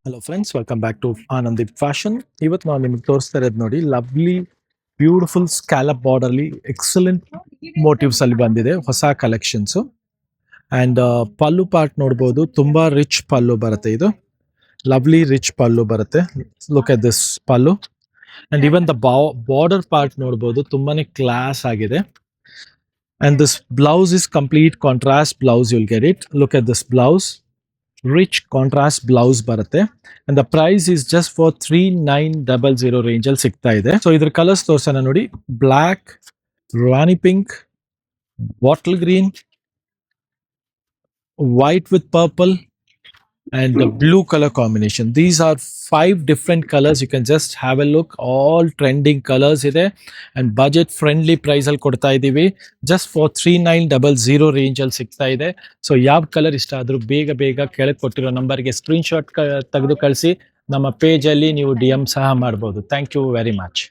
Hello friends, welcome back to Anandi fashion. ಇವತ್ತು ನಾವು ನಿಮ್ಗೆ ತೋರಿಸ್ತಾ ಇರೋದು ನೋಡಿ, ಲವ್ಲಿ ಬ್ಯೂಟಿಫುಲ್ ಸ್ಕ್ಯಾಲಪ್ ಬಾರ್ಡರ್ಲಿ ಎಕ್ಸಲೆಂಟ್ ಮೋಟಿವ್ಸ್ ಅಲ್ಲಿ ಬಂದಿದೆ ಹೊಸ ಕಲೆಕ್ಷನ್ಸ್. ಅಂಡ್ ಪಲ್ಲು ಪಾರ್ಟ್ ನೋಡ್ಬೋದು, ತುಂಬಾ ರಿಚ್ ಪಲ್ಲು ಬರುತ್ತೆ. ಇದು ಲವ್ಲಿ ರಿಚ್ ಪಲ್ಲು ಬರುತ್ತೆ. Look at this pallu. And even the border part ನೋಡ್ಬೋದು, ತುಂಬಾನೇ ಕ್ಲಾಸ್ ಆಗಿದೆ. And this blouse is complete contrast blouse. You'll get it. Look at this blouse. Rich contrast blouse ಬರುತ್ತೆ. And the price is just for 3900 range ಅಲ್ಲಿ ಸಿಗ್ತಾ ಇದೆ. So ಇದ್ರ colours ತೋರ್ಸೋಣ ನೋಡಿ. Black, rani pink, bottle green, white with purple and the blue color combination. These are 5 different colors. You can just have a look. All trending colors ಇದೆ and budget friendly price ಅಲ್ಲಿ ಕೊಡ್ತಾ ಇದೀವಿ. just for 3900 range ಅಲ್ಲಿ ಸಿಗ್ತಾ ಇದೆ. So ಯಾವ colour ಇಷ್ಟ ಆದ್ರೂ ಬೇಗ ಬೇಗ ಕೆಳಗೆ ಕೊಟ್ಟಿರೋ ನಂಬರ್ಗೆ ಸ್ಕ್ರೀನ್ ಶಾಟ್ ತೆಗೆದು ಕಳಿಸಿ. ನಮ್ಮ ಪೇಜ್ ಅಲ್ಲಿ ನೀವು DM ಸಹ ಮಾಡಬಹುದು. Thank you very much.